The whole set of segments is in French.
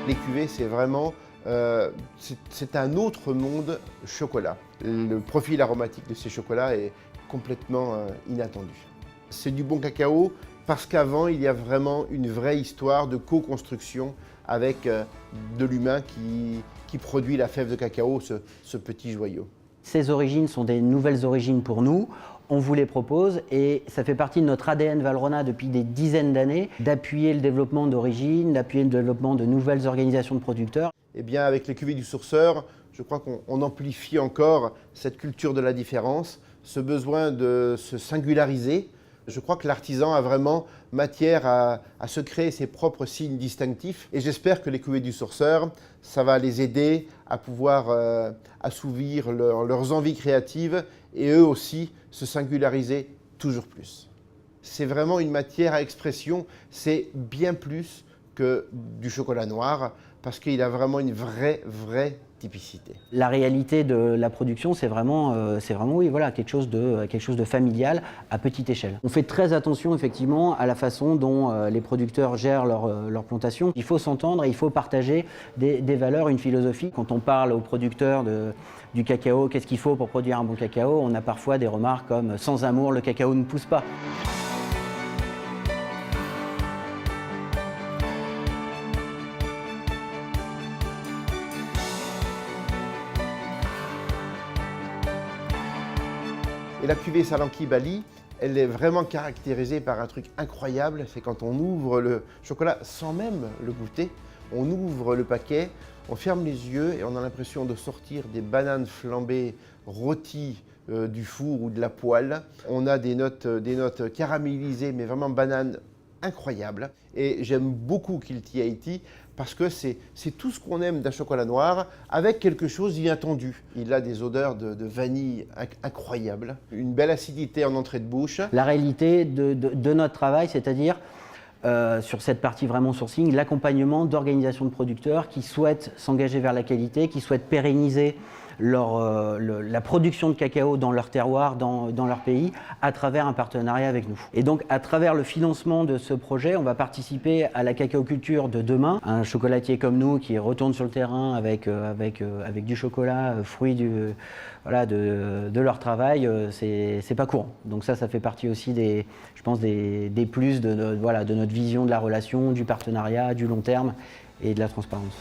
Les cuvées, c'est vraiment c'est un autre monde chocolat. Le profil aromatique de ces chocolats est complètement inattendu. C'est du bon cacao parce qu'avant, il y a vraiment une vraie histoire de co-construction avec de l'humain qui produit la fève de cacao, ce petit joyau. Ces origines sont des nouvelles origines pour nous. On vous les propose et ça fait partie de notre ADN Valrhona depuis des dizaines d'années, d'appuyer le développement d'origines, d'appuyer le développement de nouvelles organisations de producteurs. Eh bien, avec les cuvées du sourceur, je crois qu'on amplifie encore cette culture de la différence, ce besoin de se singulariser. Je crois que l'artisan a vraiment matière à se créer ses propres signes distinctifs et j'espère que les cuvées du sourceur, ça va les aider à pouvoir assouvir leurs envies créatives et eux aussi se singulariser toujours plus. C'est vraiment une matière à expression, c'est bien plus que du chocolat noir parce qu'il a vraiment une vraie typicité. La réalité de la production, c'est vraiment oui, voilà, quelque chose de familial à petite échelle. On fait très attention effectivement à la façon dont les producteurs gèrent leur plantation. Il faut s'entendre et il faut partager des valeurs, une philosophie. Quand on parle aux producteurs du cacao, qu'est-ce qu'il faut pour produire un bon cacao, on a parfois des remarques comme « sans amour, le cacao ne pousse pas ». Et la cuvée Salanki Bali, elle est vraiment caractérisée par un truc incroyable, c'est quand on ouvre le chocolat sans même le goûter, on ouvre le paquet, on ferme les yeux et on a l'impression de sortir des bananes flambées rôties du four ou de la poêle. On a des notes caramélisées, mais vraiment bananes incroyables. Et j'aime beaucoup Kilty Haiti parce que c'est tout ce qu'on aime d'un chocolat noir avec quelque chose d'inattendu. Il a des odeurs de vanille incroyables, une belle acidité en entrée de bouche. La réalité de notre travail, c'est-à-dire sur cette partie vraiment sourcing, l'accompagnement d'organisations de producteurs qui souhaitent s'engager vers la qualité, qui souhaitent pérenniser la production de cacao dans leur terroir, dans leur pays, à travers un partenariat avec nous. Et donc, à travers le financement de ce projet, on va participer à la cacaoculture de demain. Un chocolatier comme nous qui retourne sur le terrain avec du chocolat, fruit de leur travail, c'est pas courant. Donc ça fait partie aussi des plus de notre vision de la relation, du partenariat, du long terme et de la transparence.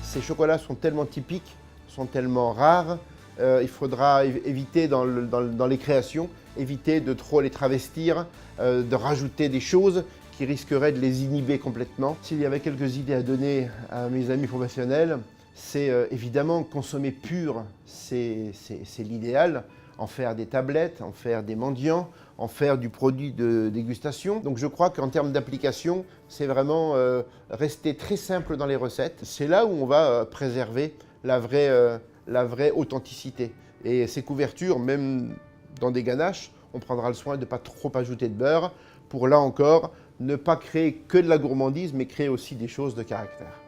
Ces chocolats sont tellement typiques, sont tellement rares, il faudra éviter dans les créations, éviter de trop les travestir, de rajouter des choses qui risqueraient de les inhiber complètement. S'il y avait quelques idées à donner à mes amis professionnels, c'est évidemment consommer pur, c'est l'idéal. En faire des tablettes, en faire des mendiants, en faire du produit de dégustation. Donc je crois qu'en termes d'application, c'est vraiment rester très simple dans les recettes. C'est là où on va préserver la vraie authenticité. Et ces couvertures, même dans des ganaches, on prendra le soin de ne pas trop ajouter de beurre pour là encore ne pas créer que de la gourmandise, mais créer aussi des choses de caractère.